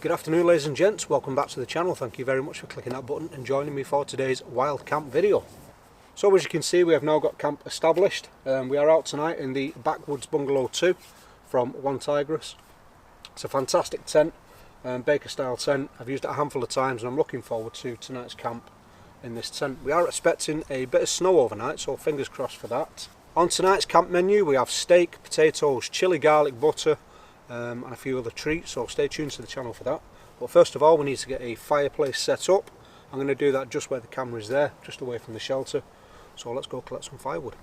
Good afternoon ladies and gents, welcome back to the channel. Thank you very much for clicking that button and joining me for today's wild camp video. So as you can see, we have now got camp established. We are out tonight in the Backwoods Bungalow 2 from Onetigris. It's a fantastic tent, Baker style tent. I've used it a handful of times and I'm looking forward to tonight's camp in this tent. We are expecting a bit of snow overnight, so fingers crossed for that. On tonight's camp menu we have steak, potatoes, chilli garlic butter, and a few other treats, so stay tuned to the channel for that. But first of all, we need to get a fireplace set up. I'm going to do that just where the camera is there, just away from the shelter. So let's go collect some firewood.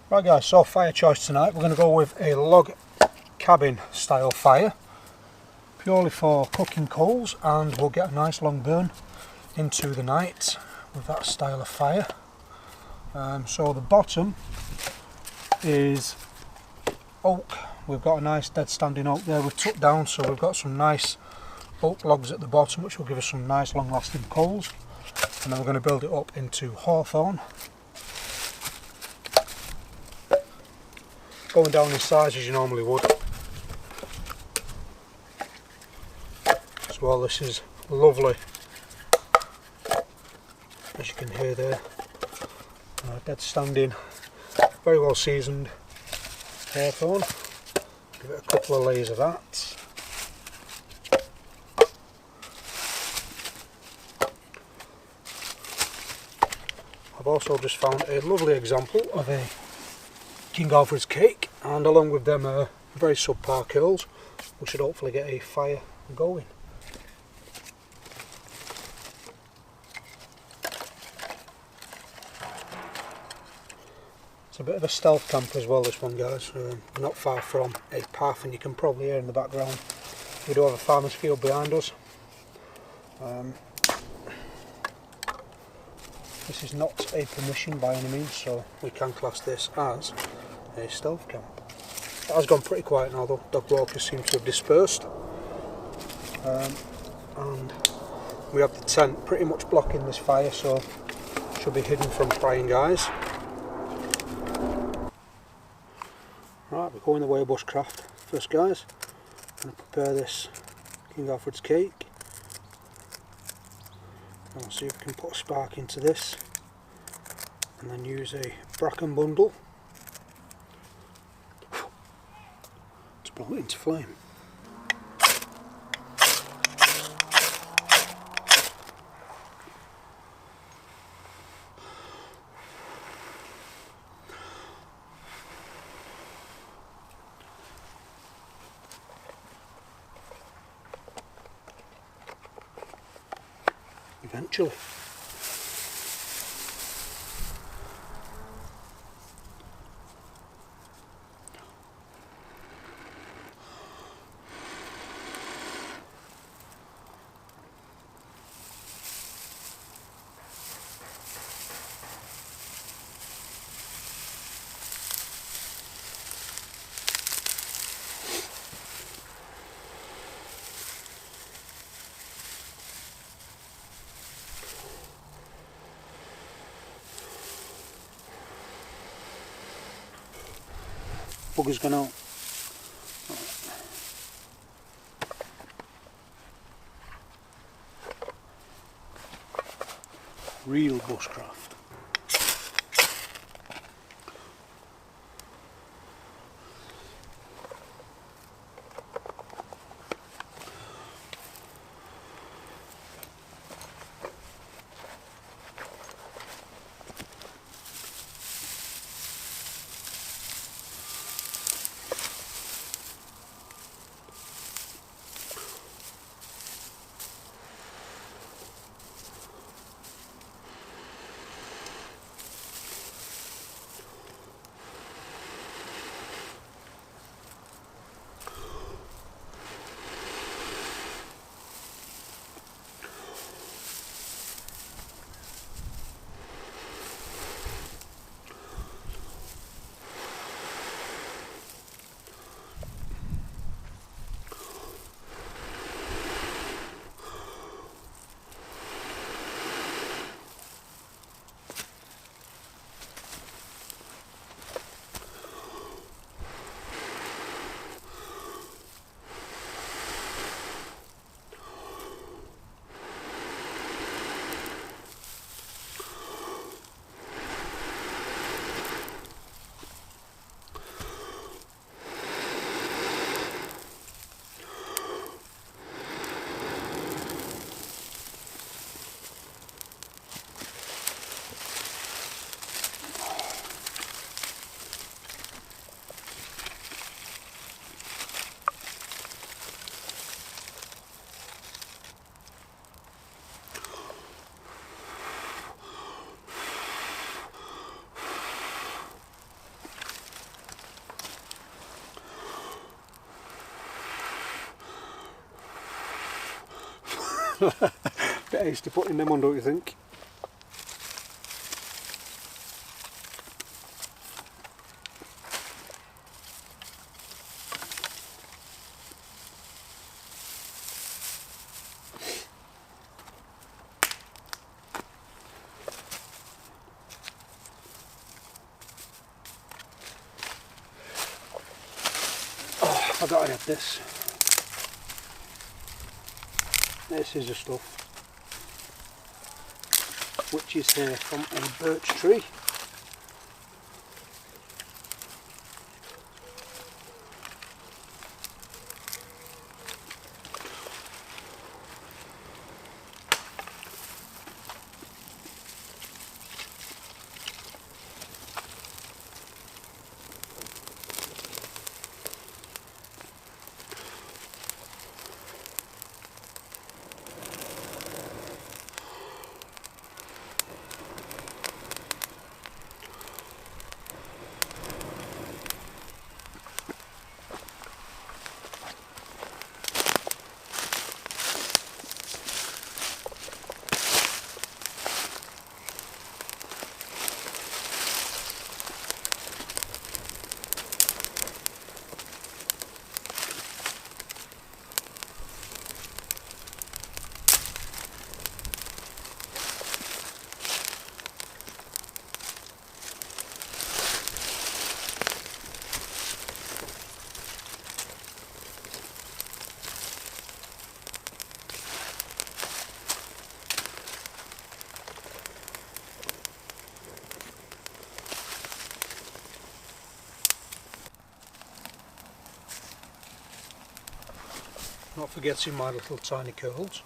Right guys, so fire choice tonight, we're going to go with a log cabin style fire, purely for cooking coals, and we'll get a nice long burn into the night with that style of fire. So the bottom is oak. We've got a nice dead standing oak there we've tucked down, so we've got some nice oak logs at the bottom which will give us some nice long lasting coals, and then we're going to build it up into hawthorn. Going down in size as you normally would. So well, this is lovely, as you can hear there, dead standing, very well seasoned hawthorn. Give it a couple of layers of that. I've also just found a lovely example of a King Alfred's cake, and along with them very subpar kills, we should hopefully get a fire going. It's a bit of a stealth camp as well, this one, guys. We're not far from a path, and you can probably hear in the background we do have a farmer's field behind us. This is not a permission by any means, so we can class this as a stealth camp. It has gone pretty quiet now though. Dog walkers seem to have dispersed. And we have the tent pretty much blocking this fire, so should be hidden from prying eyes. Right, we're going the way of bushcraft. First, guys, I'm going to prepare this King Alfred's cake. I'll see if we can put a spark into this, and then use a bracken bundle to blow it into flame. Eventually. Bugger's gone out. Real bushcraft. Bit hasty putting them on, don't you think? Oh, I forgot I had this. This is the stuff which is here from a birch tree. not forgetting my little tiny curls.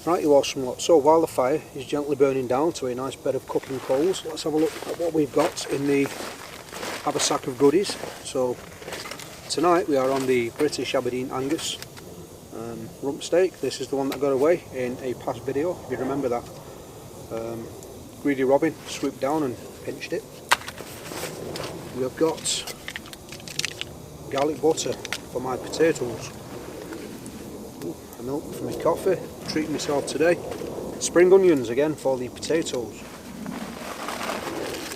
Right, you awesome lot. So while the fire is gently burning down to a nice bed of cooking coals, let's have a look at what we've got in the haversack of goodies. So tonight we are on the British Aberdeen Angus rump steak. This is the one that got away in a past video, if you remember that. Greedy Robin swooped down and pinched it. We've got garlic butter for my potatoes. Milk for my coffee, treating myself today. Spring onions again for the potatoes.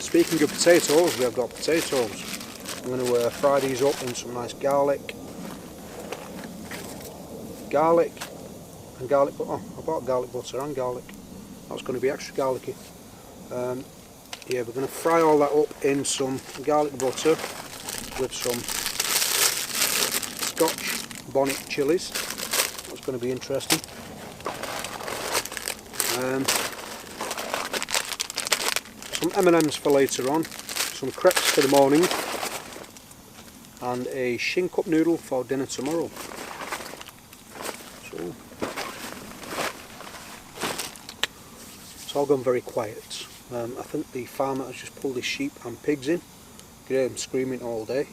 Speaking of potatoes, we have got potatoes. I'm going to fry these up in some nice garlic and garlic butter. Oh, I bought garlic butter and garlic. That's going to be extra garlicky. Yeah, we're going to fry all that up in some garlic butter with some Scotch bonnet chilies. That's going to be interesting. Some M&Ms for later on, some crepes for the morning, and a shin cup noodle for dinner tomorrow. So it's all gone very quiet. I think the farmer has just pulled his sheep and pigs in. You hear them screaming all day.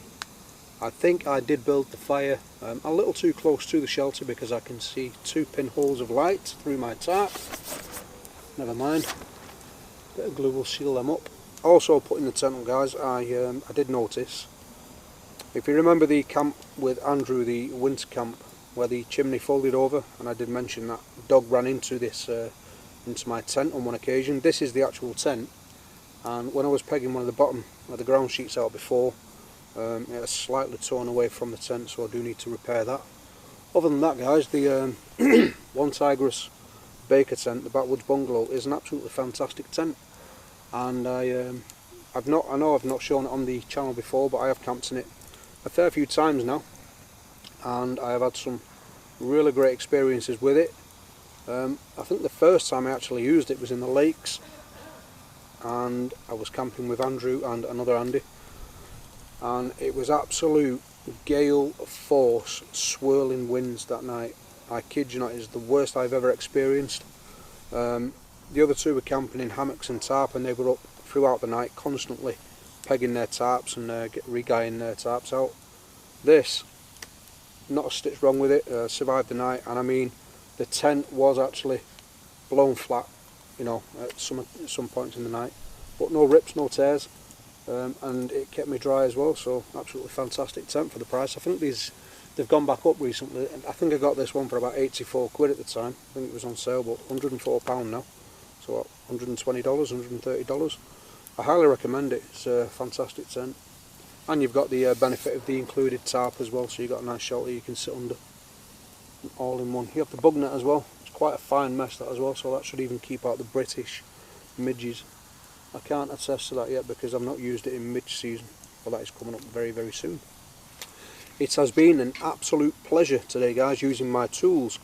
I think I did build the fire a little too close to the shelter because I can see 2 pinholes of light through my tarp. Never mind. Bit of glue will seal them up. Also putting the tent on, guys, I did notice, if you remember the camp with Andrew, the winter camp, where the chimney folded over, and I did mention that dog ran into this into my tent on one occasion. This is the actual tent, and when I was pegging one of the bottom of the ground sheets out before, it has slightly torn away from the tent, so I do need to repair that. Other than that, guys, the onetigris baker tent, the backwoods bungalow, is an absolutely fantastic tent, and I know I've not shown it on the channel before, but I have camped in it a fair few times now, and I have had some really great experiences with it. I think the first time I actually used it was in the lakes, and I was camping with Andrew and another Andy, and it was absolute gale force swirling winds that night. I kid you not, it is the worst I've ever experienced. The other two were camping in hammocks and tarp, and they were up throughout the night constantly pegging their tarps and re-guying their tarps out. This, not a stitch wrong with it, survived the night, and I mean the tent was actually blown flat, you know, at some points in the night, but no rips, no tears. And it kept me dry as well, so absolutely fantastic tent for the price. I think they've gone back up recently. I think I got this one for about 84 quid at the time. I think it was on sale, but £104 now, so what, $120, $130. I highly recommend it. It's a fantastic tent, and you've got the benefit of the included tarp as well, so you've got a nice shelter you can sit under, all in one. You have the bug net as well. It's quite a fine mesh that as well, so that should even keep out the British midges. I can't attest to that yet because I've not used it in mid-season, but that is coming up very, very soon. It has been an absolute pleasure today, guys, using my tools.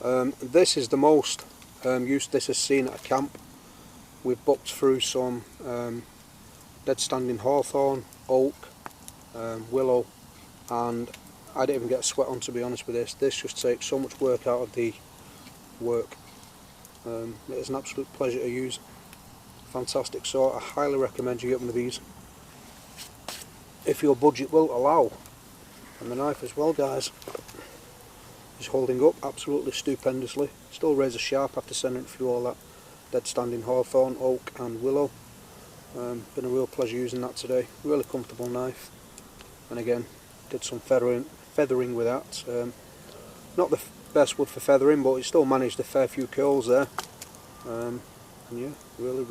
This is the most use this has seen at a camp. We've bucked through some dead standing hawthorn, oak, willow, and I didn't even get a sweat on, to be honest with this. This just takes so much work out of the work. It is an absolute pleasure to use. Fantastic, so I highly recommend you get one of these if your budget will allow. And the knife as well, guys, is holding up absolutely stupendously. Still razor sharp after sending it through all that dead standing hawthorn, oak and willow. Been a real pleasure using that today. Really comfortable knife, and again did some feathering with that. Not the best wood for feathering, but it still managed a fair few curls there. And yeah, really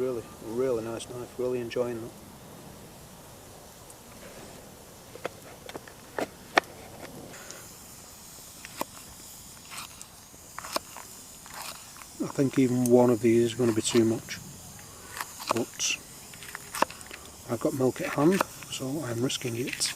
nice knife, really enjoying that. I think even one of these is going to be too much, but I've got milk at hand, so I'm risking it.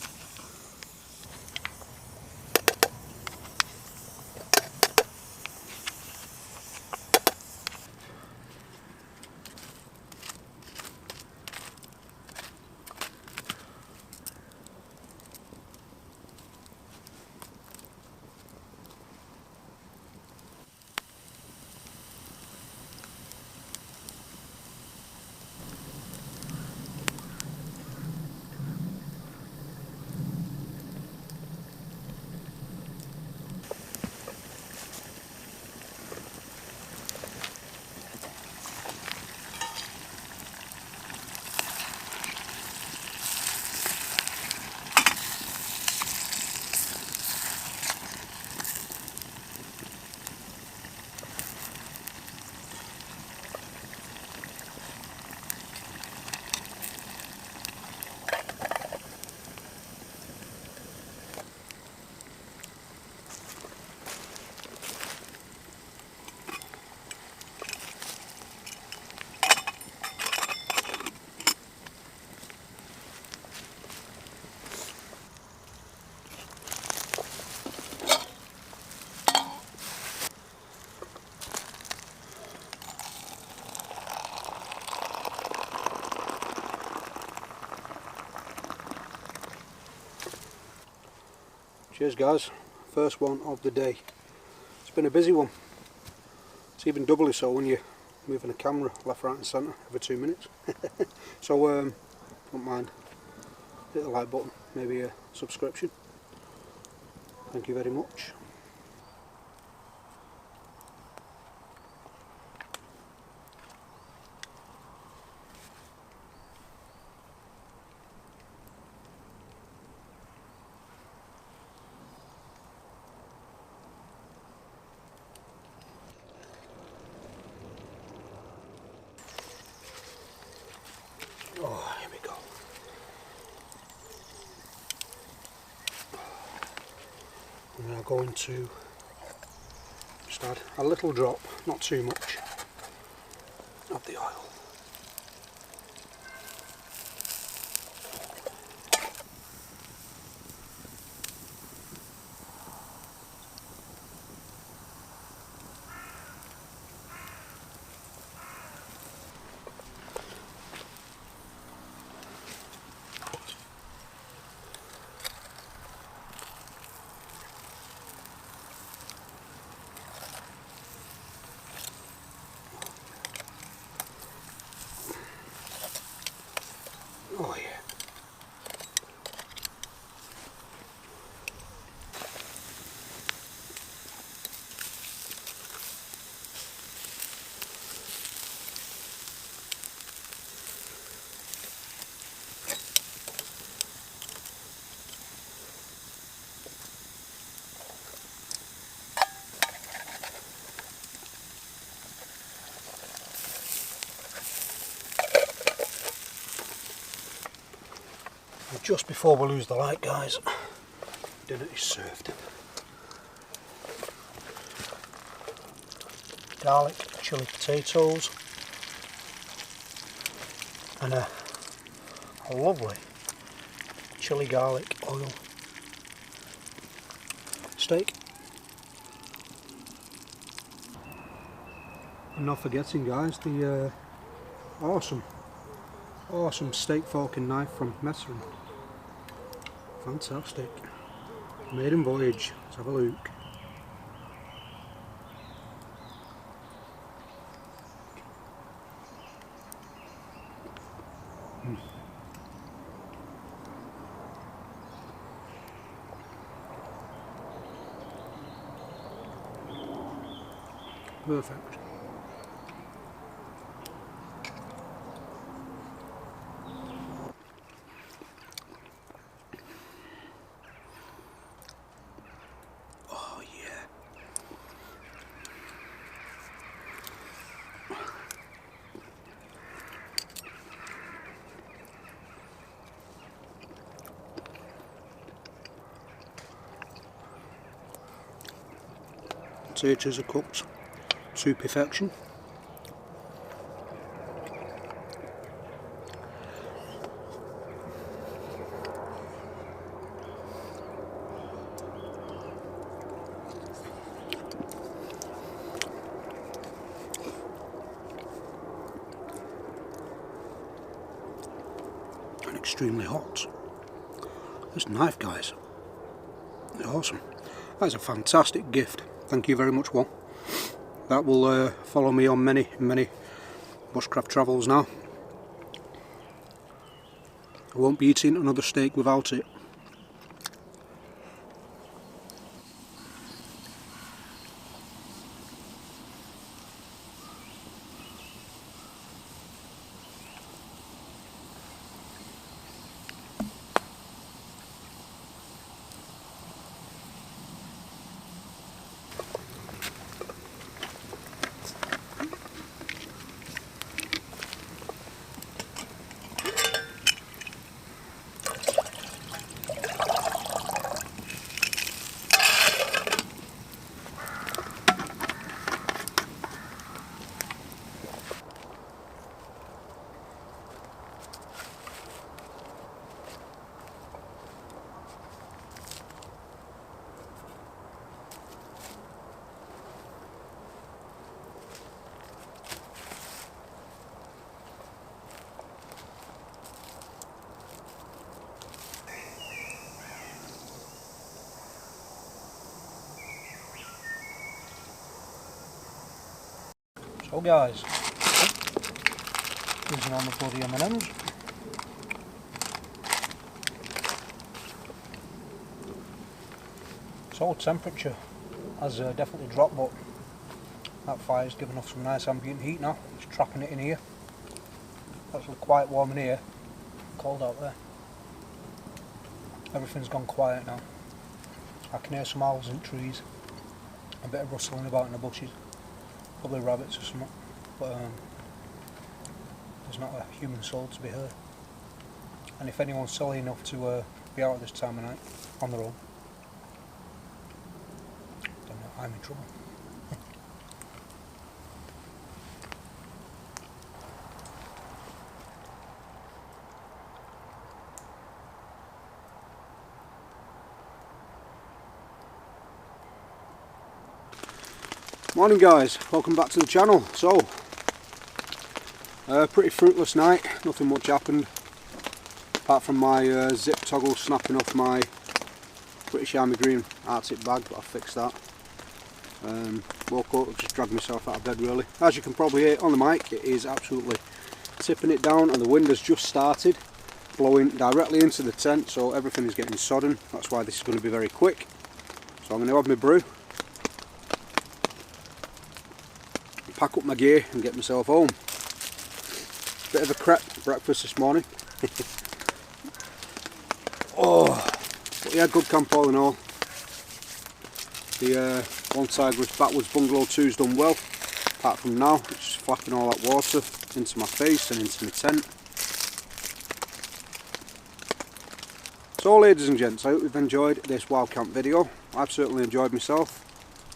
Cheers guys, first one of the day. It's been a busy one. It's even doubly so when you're moving a camera left, right and centre every 2 minutes. So don't mind, hit the like button, maybe a subscription. Thank you very much. Oh, here we go. I'm now going to just add a little drop, not too much, of the oil. Oh yeah. Just before we lose the light guys, dinner is served. Garlic, chilli potatoes and a lovely chilli garlic oil steak. And not forgetting guys the awesome steak fork and knife from Messering. Fantastic. Maiden voyage. Let's have a look. Perfect. Potatoes are cooked to perfection. extremely hot. This knife, guys, is awesome. That is a fantastic gift. Thank you very much, Wal. That will follow me on many bushcraft travels now. I won't be eating another steak without it. So guys, using on the bloody M&Ms. So temperature has definitely dropped, but that fire's given off some nice ambient heat now. It's trapping it in here. It's actually quite warm in here, cold out there. Everything's gone quiet now. I can hear some owls in trees, a bit of rustling about in the bushes. Probably rabbits or something, but there's not a human soul to be heard. And if anyone's silly enough to be out at this time of night on their own, then I'm in trouble. Morning guys, welcome back to the channel. So, pretty fruitless night, nothing much happened apart from my zip toggle snapping off my British Army Green Arctic bag, but I fixed that. Woke up, just dragged myself out of bed really. As you can probably hear on the mic, it is absolutely tipping it down and the wind has just started blowing directly into the tent, so everything is getting sodden. That's why this is going to be very quick. So I'm going to have my brew, pack up my gear and get myself home. Bit of a crap breakfast this morning. Oh, but yeah, good camp all in all. The onetigris backwoods bungalow 2's done well, apart from now it's just flapping all that water into my face and into my tent. So ladies and gents, I hope you've enjoyed this wild camp video. I've certainly enjoyed myself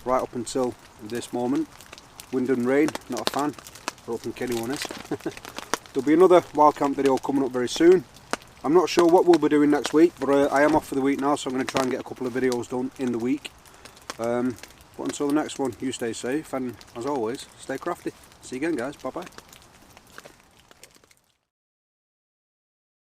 right up until this moment. Wind and rain, not a fan. I don't think anyone is. There'll be another wild camp video coming up very soon. I'm not sure what we'll be doing next week, but I am off for the week now, so I'm going to try and get a couple of videos done in the week. But until the next one, you stay safe, and as always, stay crafty. See you again guys, bye bye.